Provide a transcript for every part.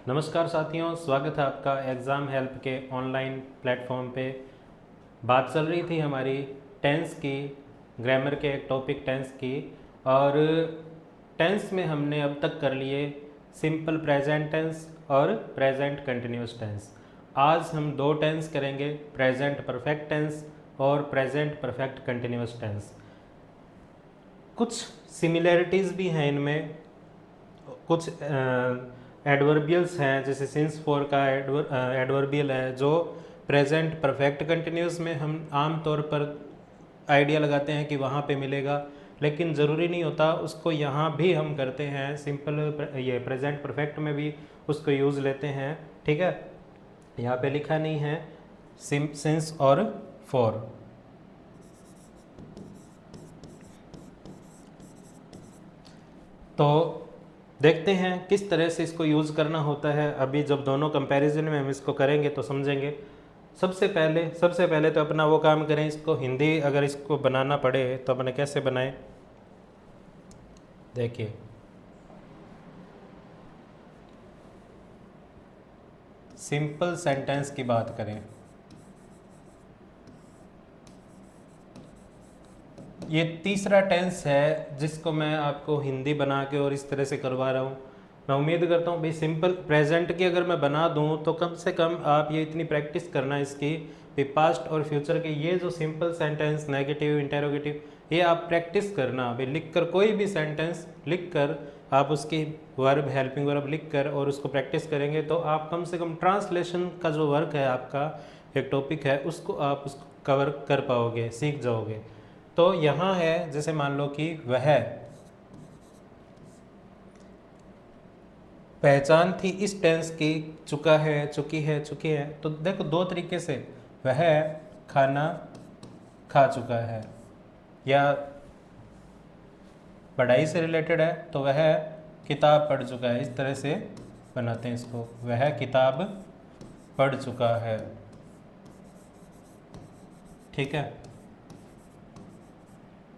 नमस्कार साथियों, स्वागत है आपका एग्ज़ाम हेल्प के ऑनलाइन प्लेटफॉर्म पे। बात चल रही थी हमारी टेंस की, ग्रामर के एक टॉपिक टेंस की। और टेंस में हमने अब तक कर लिए सिंपल प्रेजेंट टेंस और प्रेजेंट कंटिन्यूस टेंस। आज हम दो टेंस करेंगे, प्रेजेंट परफेक्ट टेंस और प्रेजेंट परफेक्ट कंटिन्यूस टेंस। कुछ सिमिलैरिटीज़ भी हैं इनमें, कुछ एडवर्बियल्स हैं, जैसे सिंस फोर का एडवर्बियल है जो प्रेजेंट परफेक्ट कंटिन्यूस में हम आम तौर पर आइडिया लगाते हैं कि वहाँ पे मिलेगा, लेकिन ज़रूरी नहीं होता। उसको यहाँ भी हम करते हैं, सिंपल ये प्रेजेंट परफेक्ट में भी उसको यूज़ लेते हैं। ठीक है, यहाँ पे लिखा नहीं है सिंस और फॉर। तो देखते हैं किस तरह से इसको यूज़ करना होता है। अभी जब दोनों कंपैरिजन में हम इसको करेंगे तो समझेंगे। सबसे पहले तो अपना वो काम करें, इसको हिंदी अगर इसको बनाना पड़े तो अपने कैसे बनाएं। देखिए, सिंपल सेंटेंस की बात करें, ये तीसरा टेंस है जिसको मैं आपको हिंदी बना के और इस तरह से करवा रहा हूँ। मैं उम्मीद करता हूँ भाई सिंपल प्रेजेंट की अगर मैं बना दूँ तो कम से कम आप ये इतनी प्रैक्टिस करना इसकी भी, पास्ट और फ्यूचर के ये जो सिंपल सेंटेंस, नेगेटिव, इंटेरोगेटिव, ये आप प्रैक्टिस करना भाई। लिख कर कोई भी सेंटेंस लिख कर आप उसकी वर्ब, हेल्पिंग वर्ब लिख कर और उसको प्रैक्टिस करेंगे तो आप कम से कम ट्रांसलेशन का जो वर्क है आपका, एक टॉपिक है, उसको आप उसको कवर कर पाओगे, सीख जाओगे। तो यहाँ है, जैसे मान लो कि वह पहचान थी इस टेंस की, चुका है, चुकी है, चुके हैं। तो देखो दो तरीके से, वह खाना खा चुका है, या पढ़ाई से रिलेटेड है तो वह किताब पढ़ चुका है। इस तरह से बनाते हैं इसको, वह किताब पढ़ चुका है। ठीक है,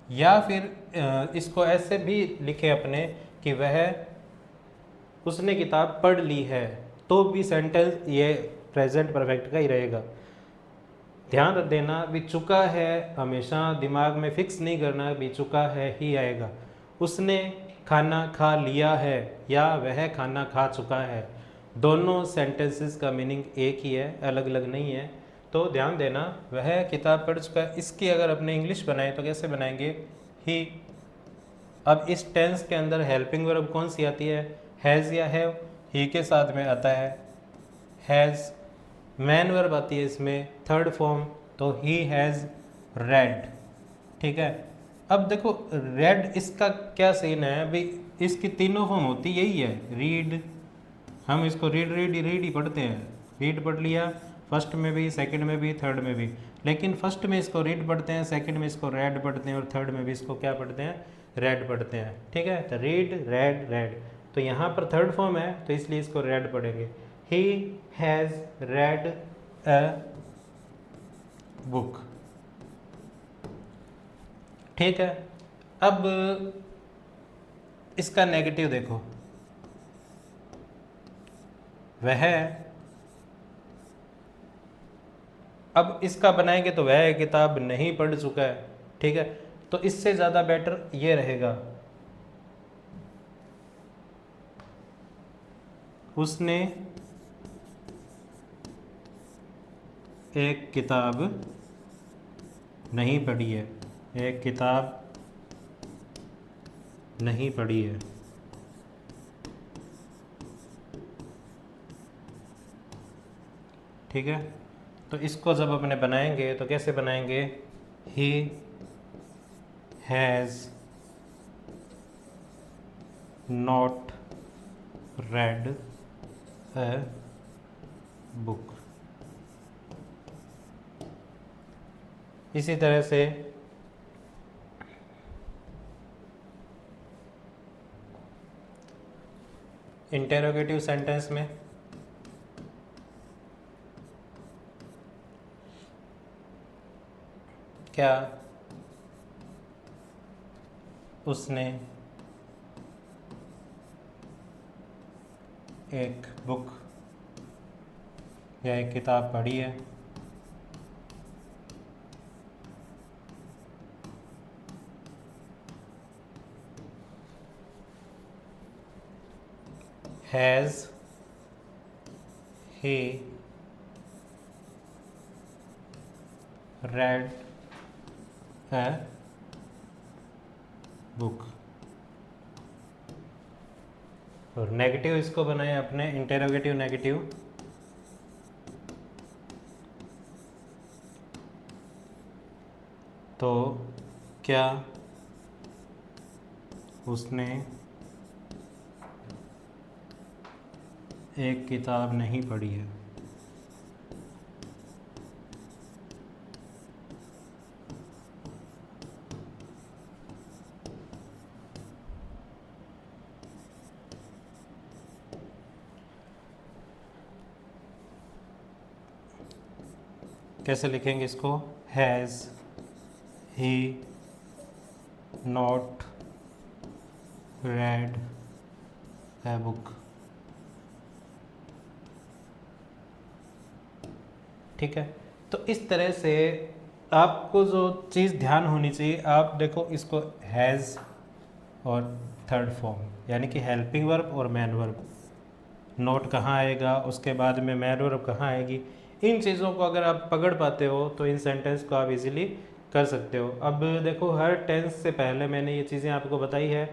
या फिर इसको ऐसे भी लिखे अपने कि वह उसने किताब पढ़ ली है, तो भी सेंटेंस ये प्रेजेंट परफेक्ट का ही रहेगा। ध्यान रख देना भी, चुका है हमेशा दिमाग में फिक्स नहीं करना भी चुका है ही आएगा। उसने खाना खा लिया है या वह खाना खा चुका है, दोनों सेंटेंसेस का मीनिंग एक ही है, अलग अलग नहीं है। तो ध्यान देना, वह किताब पढ़ चुका है, इसकी अगर अपने इंग्लिश बनाए तो कैसे बनाएंगे, ही। अब इस टेंस के अंदर हेल्पिंग वर्ब कौन सी आती है, हैज़ या हैव, ही के साथ में आता है हैज़। मैन वर्ब आती है इसमें थर्ड फॉर्म, तो ही हैज़ रेड। ठीक है, अब देखो रेड इसका क्या सीन है भाई, इसकी तीनों फॉर्म होती यही है, रीड। हम इसको रीड रीड रीड ही पढ़ते हैं, रीड पढ़ लिया फर्स्ट में भी, सेकंड में भी, थर्ड में भी। लेकिन फर्स्ट में इसको रीड पढ़ते हैं, सेकंड में इसको रेड पढ़ते हैं और थर्ड में भी इसको क्या पढ़ते हैं, रेड पढ़ते हैं। ठीक है, तो रीड, रेड, रेड। तो यहाँ पर थर्ड फॉर्म है तो इसलिए इसको रेड पढ़ेंगे। He has red a book. ठीक है, अब इसका नेगेटिव देखो, वह, अब इसका बनाएंगे तो वह किताब नहीं पढ़ चुका है। ठीक है, तो इससे ज़्यादा बेटर ये रहेगा, उसने एक किताब नहीं पढ़ी है, एक किताब नहीं पढ़ी है। ठीक है, तो इसको जब अपने बनाएंगे तो कैसे बनाएंगे, he has not red a book. इसी तरह से इंटेरोगेटिव सेंटेंस में क्या उसने एक बुक या एक किताब पढ़ी है। Has he read a book। और नेगेटिव इसको बनाए अपने इंटेरोगेटिव नेगेटिव, तो क्या उसने एक किताब नहीं पढ़ी है। कैसे लिखेंगे इसको? Has he not red a book. ठीक है, तो इस तरह से आपको जो चीज़ ध्यान होनी चाहिए, आप देखो इसको हैज़ और थर्ड फॉर्म यानी कि हेल्पिंग वर्ब और मैन वर्ब, नोट कहाँ आएगा, उसके बाद में मैन वर्ब कहाँ आएगी, इन चीज़ों को अगर आप पकड़ पाते हो तो इन सेंटेंस को आप इजीली कर सकते हो। अब देखो हर टेंस से पहले मैंने ये चीज़ें आपको बताई है,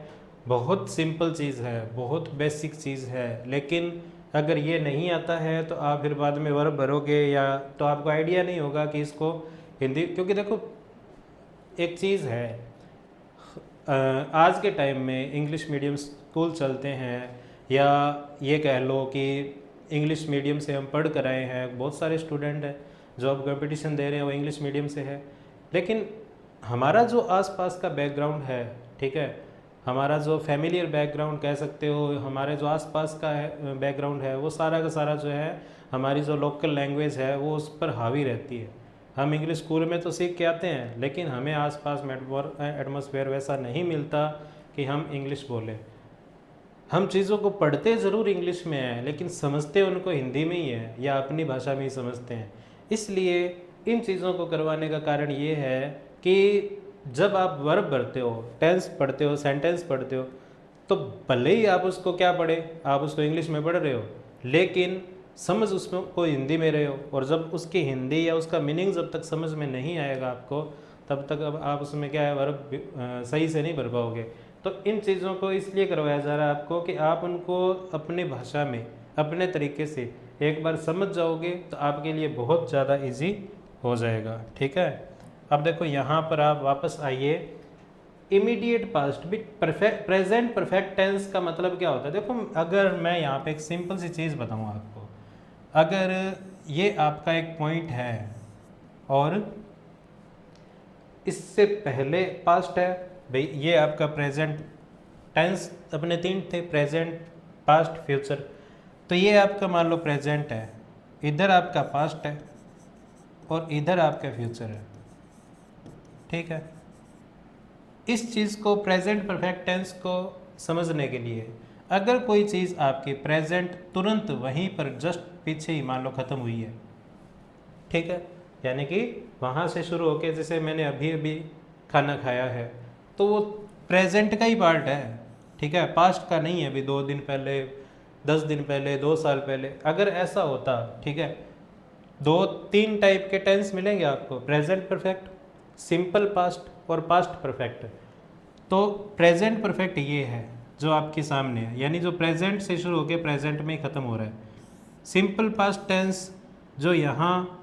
बहुत सिंपल चीज़ है, बहुत बेसिक चीज़ है, लेकिन अगर ये नहीं आता है तो आप फिर बाद में वर्ब भरोगे या तो आपको आइडिया नहीं होगा कि इसको हिंदी, क्योंकि देखो एक चीज़ है, आज के टाइम में इंग्लिश मीडियम स्कूल चलते हैं या ये कह लो कि इंग्लिश मीडियम से हम पढ़ कर आए हैं, बहुत सारे स्टूडेंट हैं जो अब कंपटीशन दे रहे हैं वो इंग्लिश मीडियम से है, लेकिन हमारा जो आसपास का बैकग्राउंड है, ठीक है, हमारा जो फैमिलियर बैकग्राउंड कह सकते हो, हमारे जो आसपास का है बैकग्राउंड है, वो सारा का सारा जो है हमारी जो लोकल लैंग्वेज है वो उस पर हावी रहती है। हम इंग्लिश स्कूल में तो सीख के आते हैं, लेकिन हमें आसपास एटमॉस्फेयर वैसा नहीं मिलता कि हम इंग्लिश बोलें। हम चीज़ों को पढ़ते ज़रूर इंग्लिश में हैं, लेकिन समझते उनको हिंदी में ही है या अपनी भाषा में ही समझते हैं। इसलिए इन चीज़ों को करवाने का कारण ये है कि जब आप वर्ब भरते हो, टेंस पढ़ते हो, सेंटेंस पढ़ते हो, तो भले ही आप उसको क्या पढ़े, आप उसको इंग्लिश में पढ़ रहे हो, लेकिन समझ उसमें को हिंदी में रहे हो, और जब उसकी हिंदी या उसका मीनिंग जब तक समझ में नहीं आएगा आपको, तब तक अब आप उसमें क्या है वर्ब सही से नहीं भर पाओगे। तो इन चीज़ों को इसलिए करवाया जा रहा है आपको कि आप उनको अपनी भाषा में अपने तरीके से एक बार समझ जाओगे तो आपके लिए बहुत ज़्यादा इजी हो जाएगा। ठीक है, अब देखो यहाँ पर आप वापस आइए, इमीडिएट पास्ट भी परफेक्ट प्रेजेंट परफेक्ट टेंस का मतलब क्या होता है। देखो अगर मैं यहाँ पे एक सिंपल सी चीज़ बताऊँ आपको, अगर ये आपका एक पॉइंट है और इससे पहले पास्ट है, भाई ये आपका प्रेजेंट टेंस अपने तीन थे, प्रेजेंट पास्ट फ्यूचर, तो ये आपका मान लो प्रेजेंट है, इधर आपका पास्ट है और इधर आपका फ्यूचर है। ठीक है, इस चीज़ को प्रेजेंट परफेक्ट टेंस को समझने के लिए अगर कोई चीज़ आपकी प्रेजेंट तुरंत वहीं पर जस्ट पीछे ही मान लो ख़त्म हुई है, ठीक है, यानी कि वहाँ से शुरू होके जैसे मैंने अभी अभी खाना खाया है, तो वो प्रेजेंट का ही पार्ट है, ठीक है, पास्ट का नहीं है, अभी 2 दिन पहले, 10 दिन पहले, 2 साल पहले। अगर ऐसा होता, ठीक है, 2-3 टाइप के टेंस मिलेंगे आपको, प्रेजेंट परफेक्ट, सिंपल पास्ट और पास्ट परफेक्ट। तो प्रेजेंट परफेक्ट ये है जो आपके सामने है, यानी जो प्रेजेंट से शुरू होकर प्रेजेंट में ही ख़त्म हो रहा है। सिंपल पास्ट टेंस जो यहाँ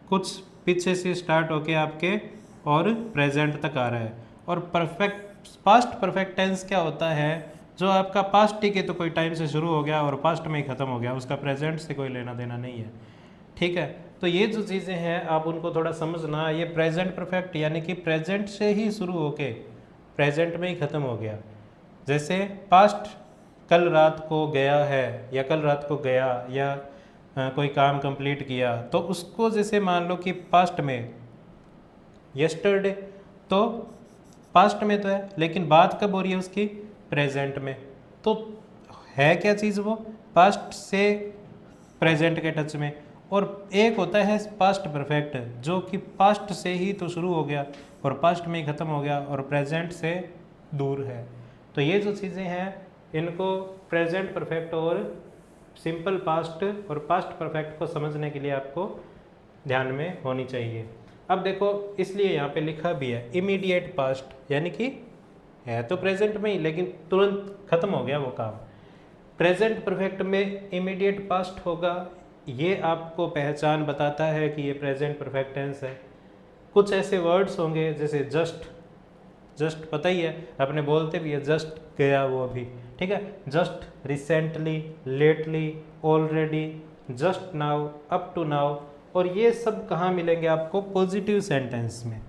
कुछ पीछे से स्टार्ट होके आपके और प्रेजेंट तक आ रहा है। और परफेक्ट पास्ट परफेक्ट टेंस क्या होता है, जो आपका पास्ट ठीक है तो कोई टाइम से शुरू हो गया और पास्ट में ही ख़त्म हो गया, उसका प्रेजेंट से कोई लेना देना नहीं है। ठीक है, तो ये जो चीज़ें हैं आप उनको थोड़ा समझना। ये प्रेजेंट परफेक्ट यानी कि प्रेजेंट से ही शुरू होके प्रेजेंट में ही ख़त्म हो गया। जैसे पास्ट कल रात को गया है या कल रात को गया या कोई काम कंप्लीट किया, तो उसको जैसे मान लो कि पास्ट में यस्टरडे, तो पास्ट में तो है, लेकिन बात कब हो रही है उसकी, प्रेजेंट में। तो है क्या चीज़ वो, पास्ट से प्रेजेंट के टच में, और एक होता है पास्ट परफेक्ट जो कि पास्ट से ही तो शुरू हो गया और पास्ट में ही ख़त्म हो गया और प्रेजेंट से दूर है। तो ये जो चीज़ें हैं इनको प्रेजेंट परफेक्ट और सिंपल पास्ट और पास्ट परफेक्ट को समझने के लिए आपको ध्यान में होनी चाहिए। अब देखो इसलिए यहाँ पे लिखा भी है इमीडिएट पास्ट, यानी कि है तो प्रेजेंट में ही लेकिन तुरंत खत्म हो गया वो काम। प्रेजेंट परफेक्ट में इमीडिएट पास्ट होगा, ये आपको पहचान बताता है कि ये प्रेजेंट परफेक्ट टेंस है। कुछ ऐसे वर्ड्स होंगे जैसे जस्ट, जस्ट पता ही है अपने बोलते भी है जस्ट गया वो अभी, ठीक है, just, recently, lately, already, just now, up to now, और ये सब कहाँ मिलेंगे आपको? पॉजिटिव सेंटेंस में,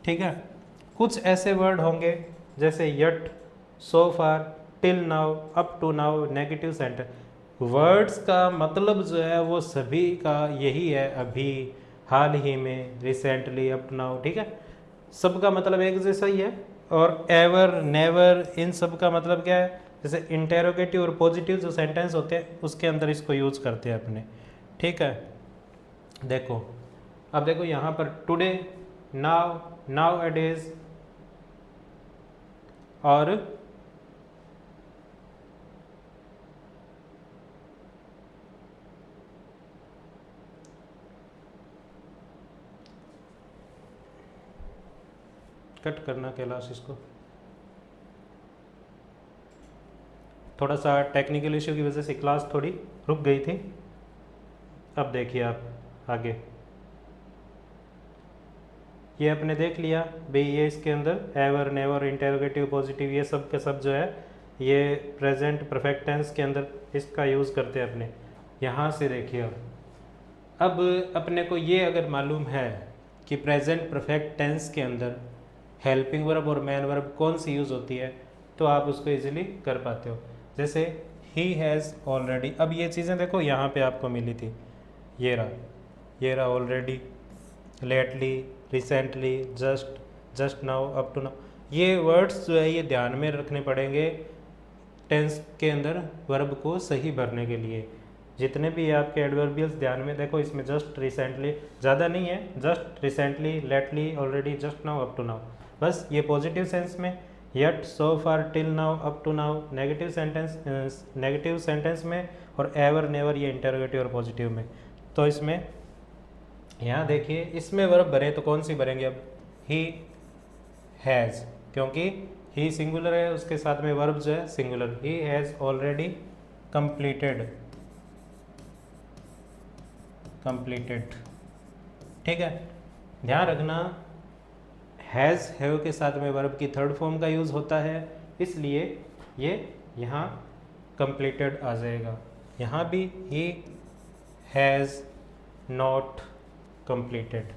ठीक है। कुछ ऐसे वर्ड होंगे जैसे yet, so far, till now, up to now, negative sentence. Words का मतलब जो है वो सभी का यही है, अभी, हाल ही में, रिसेंटली, अप टू नाउ, ठीक है, सबका मतलब एक जैसा ही है। और एवर, नेवर, इन सब का मतलब क्या है? जैसे इंटेरोगेटिव और पॉजिटिव जो सेंटेंस होते हैं उसके अंदर इसको यूज करते हैं अपने, ठीक है। देखो अब देखो यहाँ पर टुडे, नाउ, नाउ अ डेज, और कट करना कैलाश इसको, थोड़ा सा टेक्निकल इश्यू की वजह से क्लास थोड़ी रुक गई थी। अब देखिए आप आगे, ये आपने देख लिया भाई, ये इसके अंदर एवर, नेवर, इंटेरोगेटिव, पॉजिटिव, ये सब के सब जो है ये प्रेजेंट परफेक्ट टेंस के अंदर इसका यूज़ करते हैं अपने। यहाँ से देखिए अब अपने को ये अगर मालूम है कि प्रेजेंट परफेक्ट टेंस के अंदर हेल्पिंग वर्ब और मैन वर्ब कौन सी यूज़ होती है तो आप उसको इजीली कर पाते हो। जैसे ही हैज़ ऑलरेडी, अब ये चीज़ें देखो यहाँ पे आपको मिली थी, ये रहा already, lately, recently, just, just now, up to now, ये वर्ड्स जो है ये ध्यान में रखने पड़ेंगे टेंस के अंदर वर्ब को सही भरने के लिए। जितने भी आपके एडवर्बियल्स ध्यान में देखो, इसमें जस्ट, रिसेंटली, ज़्यादा नहीं है, just, recently, lately, already, just now, up to now, बस ये पॉजिटिव सेंस में। Yet, so far, till now, up to now negative sentence में, और एवर, नेवर ये इंटरोगेटिव और पॉजिटिव में। तो इसमें यहाँ देखिए इसमें वर्ब भरे तो कौन सी भरेंगे? अब ही हैज़, क्योंकि ही सिंगुलर है उसके साथ में वर्ब जो है singular, he has already completed, ठीक है। ध्यान रखना हैज़, हैव के साथ में वर्ब की थर्ड फॉर्म का यूज़ होता है, इसलिए ये यहाँ कंप्लीटेड आ जाएगा। यहाँ भी ही हैज़ नॉट कंप्लीटेड,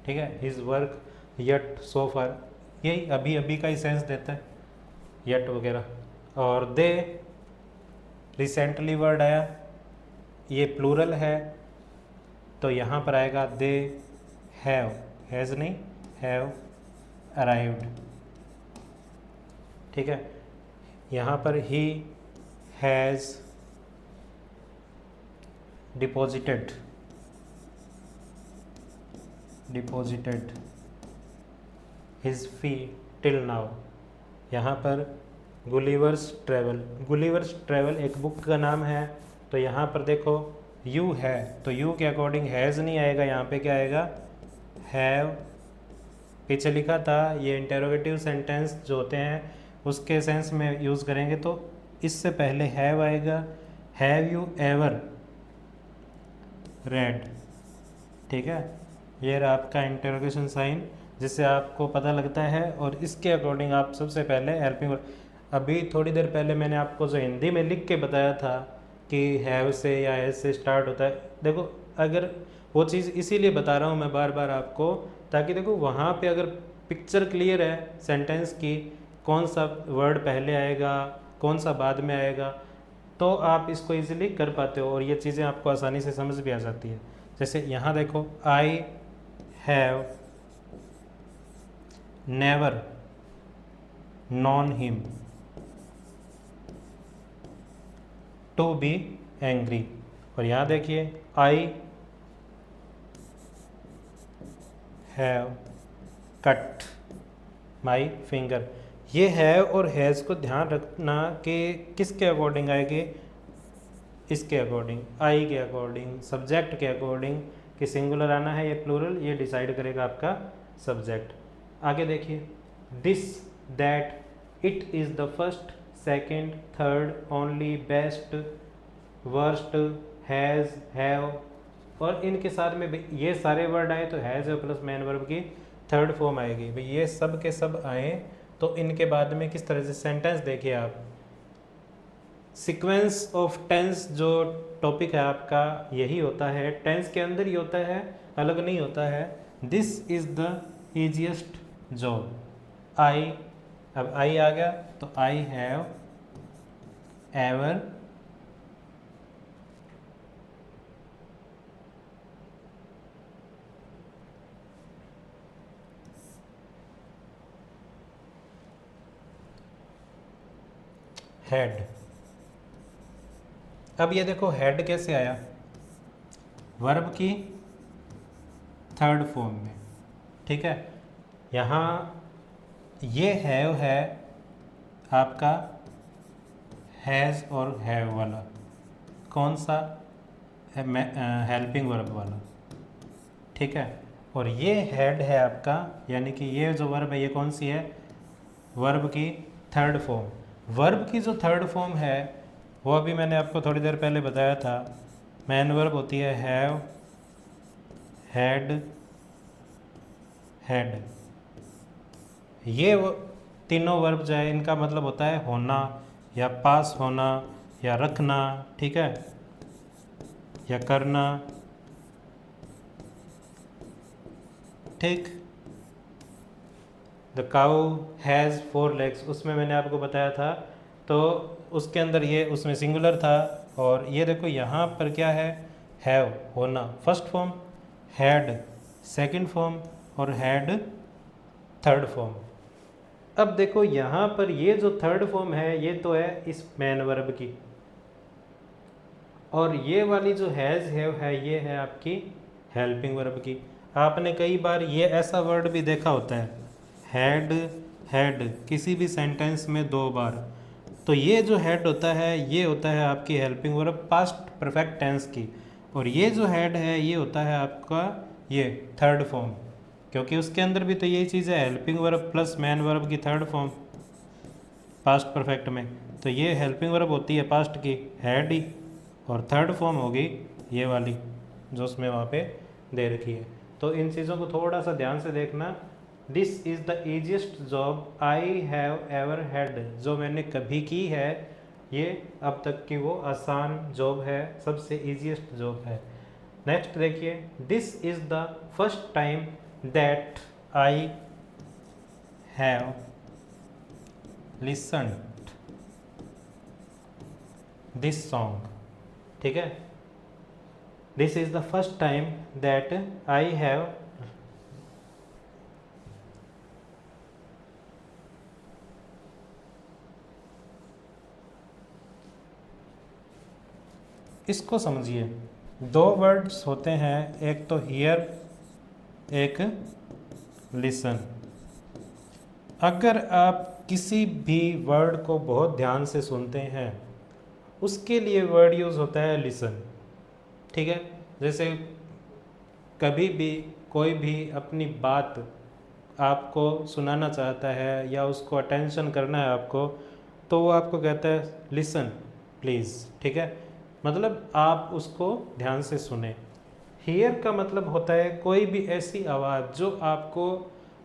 ठीक है। हिज वर्क, यट, सो फार, यही अभी अभी का ही सेंस देता है यट वगैरह। और दे, रिसेंटली वर्ड आया, ये प्लूरल है तो यहाँ पर आएगा दे हैव, हैज़ नहीं, हैव अराइव्ड, ठीक है। यहाँ पर he has deposited his fee till now. यहाँ पर गुलिवर्स ट्रेवल एक बुक का नाम है, तो यहाँ पर देखो यू है तो यू के अकॉर्डिंग हैज़ नहीं आएगा, यहाँ पे क्या आएगा? हैव। पीछे लिखा था ये इंटेरोगेटिव सेंटेंस जो होते हैं उसके सेंस में यूज़ करेंगे तो इससे पहले हैव आएगा। हैव यू एवर रेड, ठीक है। ये रहा आपका इंटरोगेशन साइन जिससे आपको पता लगता है, और इसके अकॉर्डिंग आप सबसे पहले हेल्पिंग वर्ब। अभी थोड़ी देर पहले मैंने आपको जो हिंदी में लिख के बताया था कि हैव से या हैज़ से स्टार्ट होता है, देखो अगर वो चीज़ इसीलिए बता रहा हूँ मैं बार बार आपको, ताकि देखो वहाँ पे अगर पिक्चर क्लियर है सेंटेंस की, कौन सा वर्ड पहले आएगा कौन सा बाद में आएगा, तो आप इसको इजीली कर पाते हो और ये चीज़ें आपको आसानी से समझ भी आ जाती है। जैसे यहाँ देखो I have never known him, to be angry. और यहाँ देखिए I have cut my finger. ये है और हैज़ को ध्यान रखना कि किसके अकॉर्डिंग आएगी, इसके अकॉर्डिंग, आई के अकॉर्डिंग, सब्जेक्ट के अकॉर्डिंग, कि सिंगुलर आना है या प्लूरल, ये डिसाइड करेगा आपका सब्जेक्ट। आगे देखिए, this that it is the first second third only best worst has have, और इनके साथ में ये सारे वर्ड आए तो हैज़ प्लस मैन वर्ब की थर्ड फॉर्म आएगी। भाई ये सब के सब आए तो इनके बाद में किस तरह से सेंटेंस देखिए आप, सीक्वेंस ऑफ टेंस जो टॉपिक है आपका यही होता है, टेंस के अंदर ही होता है, अलग नहीं होता है। This is the easiest job, I, अब आई आ गया तो आई हैव एवर हैड। अब ये देखो हैड कैसे आया, वर्ब की थर्ड फॉर्म में, ठीक है। यहाँ ये हैव है आपका हैज़ और हैव वाला, कौन सा, हेल्पिंग वर्ब वाला, ठीक है। और ये हैड है आपका, यानी कि ये जो वर्ब है ये कौन सी है, वर्ब की थर्ड फॉर्म। वर्ब की जो थर्ड फॉर्म है वो अभी मैंने आपको थोड़ी देर पहले बताया था, मैन वर्ब होती है हैव, हैड, हैड। ये वो तीनों वर्ब जो है इनका मतलब होता है होना या पास होना या रखना, ठीक है, या करना, ठीक। द काउ हैज़ 4 legs, उसमें मैंने आपको बताया था, तो उसके अंदर ये उसमें सिंगुलर था। और ये देखो यहाँ पर क्या है, हैव होना first form, had second form और हैड थर्ड फॉर्म। अब देखो यहाँ पर ये जो थर्ड फॉर्म है ये तो है इस मैन वर्ब की, और ये वाली जो हैज़ हैव है ये है आपकी हेल्पिंग वर्ब की। आपने कई बार ये ऐसा वर्ड भी देखा होता है, हैड, हैड किसी भी सेंटेंस में 2 बार, तो ये जो हेड होता है ये होता है आपकी helping verb past perfect tense की, और ये जो हेड है ये होता है आपका ये थर्ड फॉर्म, क्योंकि उसके अंदर भी तो यही चीज़ है, helping verb plus man verb की थर्ड फॉर्म पास्ट परफेक्ट में। तो ये हेल्पिंग वर्ब होती है पास्ट की हैड ही, और थर्ड फॉर्म होगी ये वाली जो उसमें वहाँ पे दे रखी है। तो इन चीज़ों को थोड़ा सा ध्यान से देखना। This is the easiest job I have ever had, जो मैंने कभी की है, ये अब तक की वो आसान जॉब है, सबसे ईजिएस्ट जॉब है। नेक्स्ट देखिए, this is the first time that I have listened this song, ठीक है। This is the first time that I have, इसको समझिए, 2 वर्ड्स होते हैं, एक तो हियर, एक लिसन। अगर आप किसी भी वर्ड को बहुत ध्यान से सुनते हैं उसके लिए वर्ड यूज़ होता है लिसन, ठीक है। जैसे कभी भी कोई भी अपनी बात आपको सुनाना चाहता है या उसको अटेंशन करना है आपको, तो वो आपको कहता है लिसन प्लीज़, ठीक है, मतलब आप उसको ध्यान से सुने। हियर का मतलब होता है कोई भी ऐसी आवाज़ जो आपको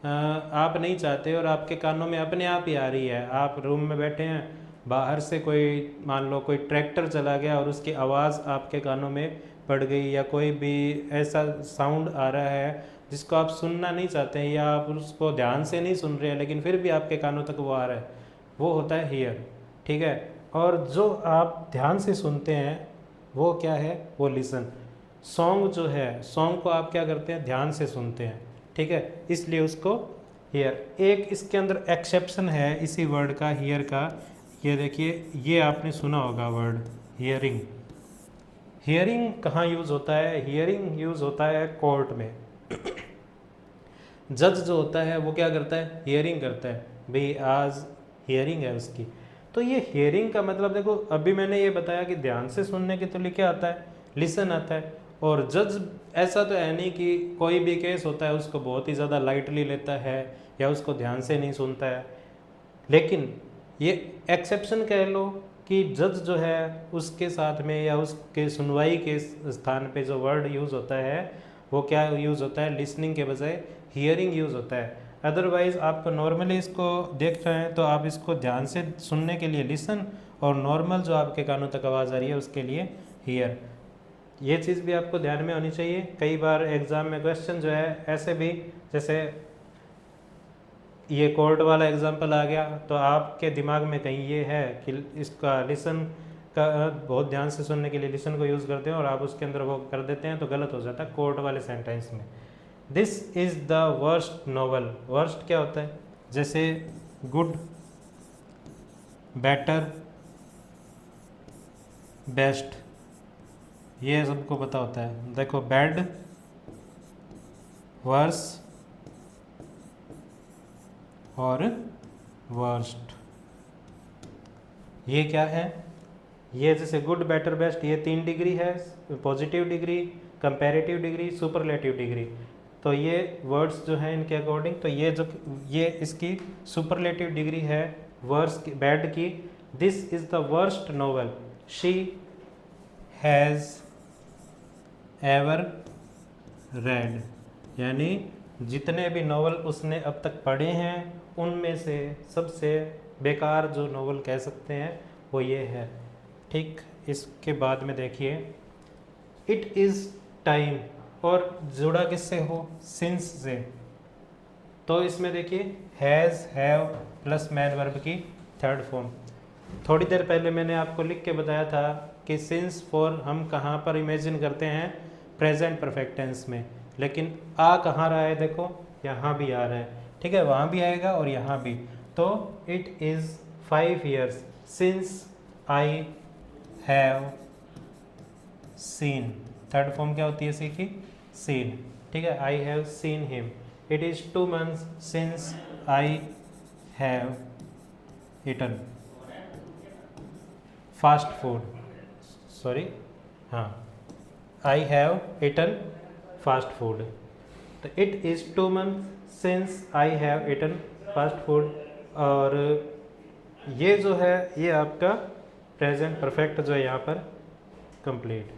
आप नहीं चाहते और आपके कानों में अपने आप ही आ रही है। आप रूम में बैठे हैं, बाहर से कोई मान लो कोई ट्रैक्टर चला गया और उसकी आवाज़ आपके कानों में पड़ गई, या कोई भी ऐसा साउंड आ रहा है जिसको आप सुनना नहीं चाहते हैं या आप उसको ध्यान से नहीं सुन रहे हैं लेकिन फिर भी आपके कानों तक वो आ रहा है, वो होता है हियर, ठीक है। और जो आप ध्यान से सुनते हैं वो क्या है, वो लिसन। सॉन्ग जो है, सॉन्ग को आप क्या करते हैं, ध्यान से सुनते हैं, ठीक है, इसलिए उसको हियर। एक इसके अंदर एक्सेप्शन है इसी वर्ड का, हियर का। ये देखिए, ये आपने सुना होगा वर्ड हियरिंग। हियरिंग कहाँ यूज़ होता है? हियरिंग यूज़ होता है कोर्ट में। जज जो होता है वो क्या करता है? हियरिंग करता है, भाई आज हियरिंग है उसकी। तो ये हियरिंग का मतलब देखो, अभी मैंने ये बताया कि ध्यान से सुनने के तो लिखे आता है, लिसन आता है। और जज ऐसा तो है नहीं कि कोई भी केस होता है उसको बहुत ही ज़्यादा लाइटली लेता है या उसको ध्यान से नहीं सुनता है। लेकिन ये एक्सेप्शन कह लो कि जज जो है उसके साथ में या उसके सुनवाई के स्थान पे जो वर्ड यूज़ होता है वो क्या यूज़ होता है? लिसनिंग के बजाय हियरिंग यूज़ होता है। अदरवाइज़ आप नॉर्मली इसको देख रहे हैं तो आप इसको ध्यान से सुनने के लिए लिसन, और नॉर्मल जो आपके कानों तक आवाज़ आ रही है उसके लिए हियर। ये चीज़ भी आपको ध्यान में होनी चाहिए। कई बार एग्ज़ाम में क्वेश्चन जो है ऐसे भी, जैसे ये कोर्ट वाला एग्जाम्पल आ गया तो आपके दिमाग में कहीं ये है कि इसका लिसन का बहुत ध्यान से सुनने के लिए लिसन को यूज़ करते हैं और आप उसके अंदर वो कर देते हैं तो गलत हो जाता है कोर्ट वाले सेंटेंस में। This is the worst novel. Worst क्या होता है? जैसे गुड, बेटर, बेस्ट, ये सबको पता होता है। देखो बैड, वर्स और वर्स्ट, ये क्या है? ये जैसे गुड, बेटर, बेस्ट, ये 3 डिग्री है, positive degree, comparative degree, superlative degree. तो ये वर्ड्स जो हैं इनके अकॉर्डिंग, तो ये इसकी सुपरलेटिव डिग्री है वर्स की, बैड की। This is the worst novel she has ever read, यानी जितने भी नॉवल उसने अब तक पढ़े हैं उनमें से सबसे बेकार जो नॉवल कह सकते हैं वो ये है। ठीक, इसके बाद में देखिए इट इज़ टाइम, और जुड़ा किससे हो? सिंस से। तो इसमें देखिए has, have plus man verb की थर्ड फॉर्म। थोड़ी देर पहले मैंने आपको लिख के बताया था कि सिंस फॉर हम कहाँ पर इमेजिन करते हैं? प्रेजेंट परफेक्ट टेंस में। लेकिन आ कहाँ रहा है? देखो यहाँ भी आ रहा है, ठीक है, वहाँ भी आएगा और यहाँ भी। तो it is 5 years since I have seen. Third form क्या होती है सी की? सीन, ठीक है, I have seen him. It is 2 months since I have eaten fast food. Sorry, हाँ, I have eaten fast food. तो it is 2 months since I have eaten fast food. और ये जो है ये आपका प्रेजेंट परफेक्ट जो है यहाँ पर कंप्लीट।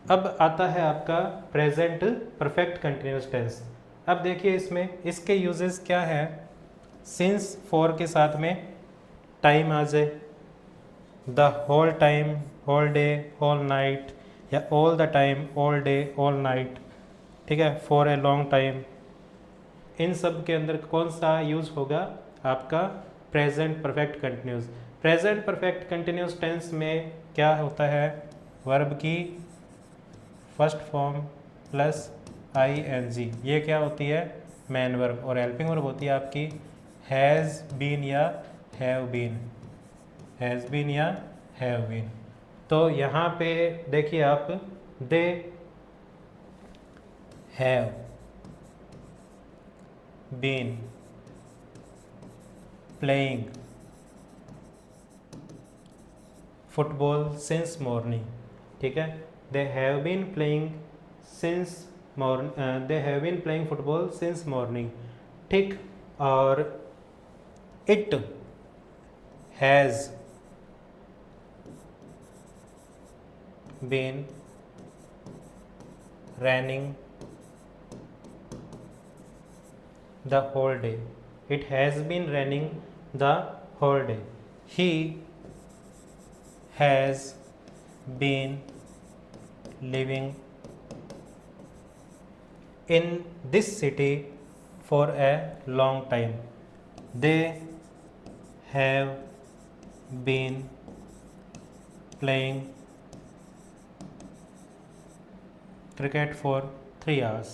अब आता है आपका प्रेजेंट परफेक्ट कंटिन्यूस टेंस। अब देखिए इसमें इसके यूजेस क्या है? सिंस फॉर के साथ में टाइम आ जाए, the whole time, whole day, whole night, या all the time, all day, all night, ठीक है, फॉर ए लॉन्ग टाइम। इन सब के अंदर कौन सा यूज़ होगा? आपका present perfect continuous. Present perfect continuous tense में क्या होता है? वर्ब की फर्स्ट फॉर्म प्लस ing, ये क्या होती है? Main verb. और हेल्पिंग वर्ब होती है आपकी हैज़ बीन या हैव बीन, हैज़ बीन या हैव बीन। तो यहाँ पे देखिए आप, they have been playing football since morning, ठीक है, they have been playing since they have been playing football since morning, ठीक। और it has been raining the whole day, it has been raining the whole day. He has been living in this city for a long time, they have been playing cricket for 3 hours.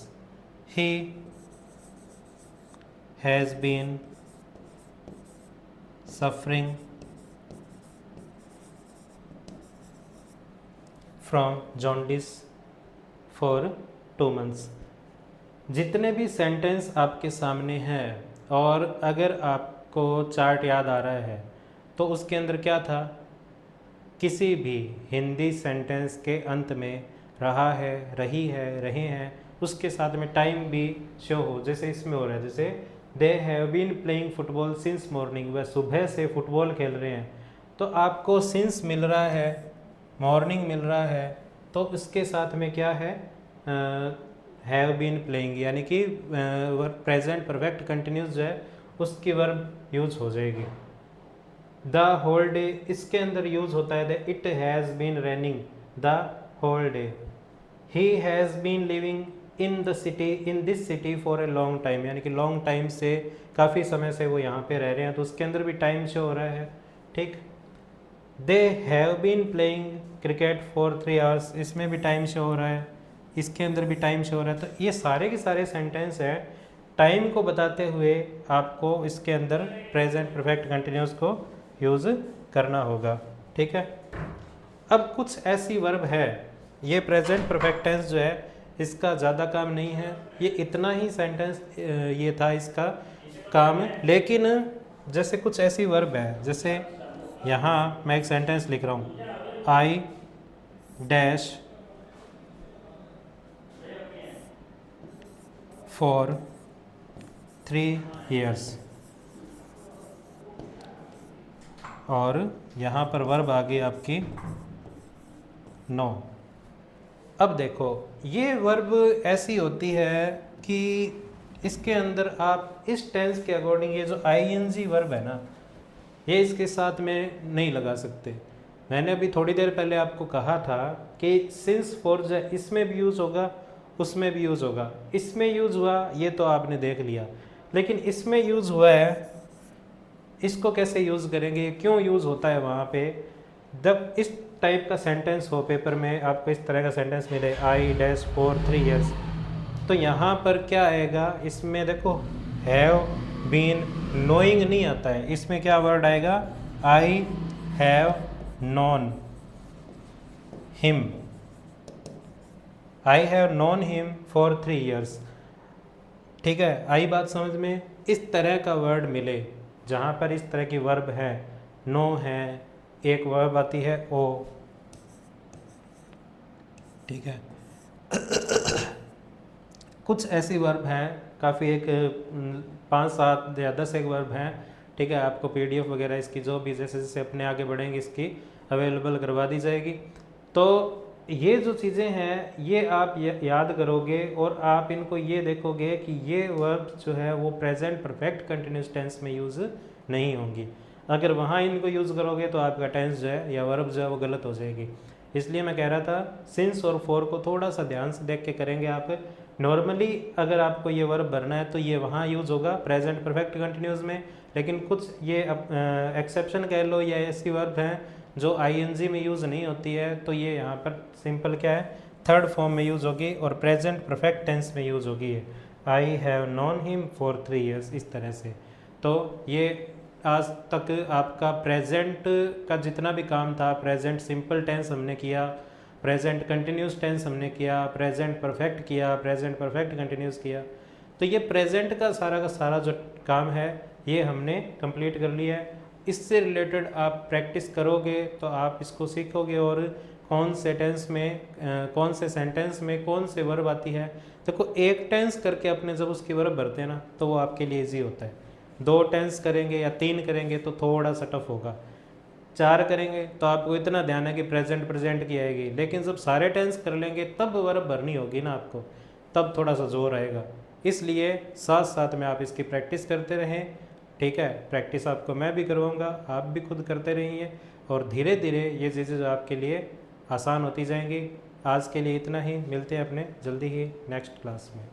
He has been suffering from jaundice for 2 months. जितने भी sentence आपके सामने हैं और अगर आपको chart याद आ रहा है तो उसके अंदर क्या था, किसी भी हिंदी सेंटेंस के अंत में रहा है, रही है, रहे हैं, उसके साथ में टाइम भी शो हो, जैसे इसमें हो रहा है, जैसे they have been playing football since morning, वह सुबह से फुटबॉल खेल रहे हैं, तो आपको सिंस मिल रहा है, मॉर्निंग मिल रहा है, तो इसके साथ में क्या है, हैव बीन प्लेइंग, यानी कि प्रेजेंट परफेक्ट कंटिन्यूस जो है उसकी वर्ब यूज हो जाएगी। द होल डे, इसके अंदर यूज होता है the it has been raining the whole day. He has been living in the city, in this city for a long time, यानी कि लॉन्ग टाइम से, काफ़ी समय से वो यहाँ पे रह रहे हैं, तो उसके अंदर भी टाइम शो हो रहा है। ठीक, they have been playing cricket for 3 hours, इसमें भी टाइम शो हो रहा है, इसके अंदर भी टाइम शो हो रहा है। तो ये सारे के सारे सेंटेंस हैं टाइम को बताते हुए आपको इसके अंदर प्रेजेंट परफेक्ट कंटिन्यूस को यूज़ करना होगा। ठीक है, अब कुछ ऐसी वर्ब है, ये प्रेजेंट परफेक्ट टेंस जो है इसका ज़्यादा काम नहीं है, ये इतना ही सेंटेंस ये था इसका काम, लेकिन जैसे कुछ ऐसी वर्ब है, जैसे यहाँ मैं एक सेंटेंस लिख रहा हूँ, आई डैश फॉर 3 years, और यहाँ पर वर्ब आ गई आपकी नो। अब देखो ये वर्ब ऐसी होती है कि इसके अंदर आप इस टेंस के अकॉर्डिंग ये जो आईएनजी वर्ब है ना, ये इसके साथ में नहीं लगा सकते। मैंने अभी थोड़ी देर पहले आपको कहा था कि सिंस फॉर जो इसमें भी यूज़ होगा, उसमें भी यूज़ होगा, इसमें यूज़ हुआ ये तो आपने देख लिया, लेकिन इसमें यूज़ हुआ है, इसको कैसे यूज़ करेंगे, क्यों यूज़ होता है वहाँ पे। जब इस टाइप का सेंटेंस हो, पेपर में आपको इस तरह का सेंटेंस मिले, आई डैश फॉर 3 years, तो यहाँ पर क्या आएगा, इसमें देखो हैव बीन, नोइंग नहीं आता है, इसमें क्या वर्ड आएगा, I have known him, I have known him for 3 years। ठीक है, आई बात समझ में। इस तरह का वर्ड मिले जहाँ पर इस तरह की वर्ब है, नो है, एक वर्ब आती है ओ, ठीक है कुछ ऐसी वर्ब हैं, काफ़ी एक 5, 7 या 10 एक वर्ब हैं। ठीक है, आपको पीडीएफ वगैरह इसकी जो भी जैसे जैसे अपने आगे बढ़ेंगे इसकी अवेलेबल करवा दी जाएगी। तो ये जो चीज़ें हैं ये आप याद करोगे और आप इनको ये देखोगे कि ये वर्ब जो है वो प्रेजेंट परफेक्ट कंटिन्यूस टेंस में यूज़ नहीं होंगी। अगर वहाँ इनको यूज़ करोगे तो आपका टेंस जो है या वर्ब जो है वो गलत हो जाएगी। इसलिए मैं कह रहा था सिंस और फॉर को थोड़ा सा ध्यान से देख के करेंगे आप। नॉर्मली अगर आपको ये वर्ब भरना है तो ये वहाँ यूज़ होगा प्रेजेंट परफेक्ट कंटिन्यूस में, लेकिन कुछ ये एक्सेप्शन कह लो या ऐसी वर्ब हैं जो आईएनजी में यूज़ नहीं होती है, तो ये यहाँ पर सिंपल क्या है, थर्ड फॉर्म में यूज़ होगी और प्रेजेंट परफेक्ट टेंस में यूज़ होगी। I have known him for 3 years, इस तरह से। तो ये आज तक आपका प्रेजेंट का जितना भी काम था, प्रेजेंट सिंपल टेंस हमने किया, प्रेजेंट कंटिन्यूस टेंस हमने किया, प्रेजेंट परफेक्ट किया, प्रेजेंट परफेक्ट कंटिन्यूस किया, तो ये प्रेजेंट का सारा जो काम है ये हमने कंप्लीट कर लिया है। इससे रिलेटेड आप प्रैक्टिस करोगे तो आप इसको सीखोगे और कौन से टेंस में कौन से सेंटेंस में कौन से वर्ब आती है। देखो एक टेंस करके अपने जब उसकी वर्ब भरते हैं ना तो वो आपके लिए ईजी होता है। 2 टेंस करेंगे या 3 करेंगे तो थोड़ा सा टफ होगा, 4 करेंगे तो आपको इतना ध्यान है कि प्रेजेंट की आएगी, लेकिन जब सारे टेंस कर लेंगे तब वर्ब भरनी होगी ना आपको, तब थोड़ा सा जोर आएगा। इसलिए साथ साथ में आप इसकी प्रैक्टिस करते रहें। ठीक है, प्रैक्टिस आपको मैं भी करवाऊँगा, आप भी खुद करते रहिए और धीरे धीरे ये चीज़ें आपके लिए आसान होती जाएंगी। आज के लिए इतना ही, मिलते हैं अपने जल्दी ही नेक्स्ट क्लास में।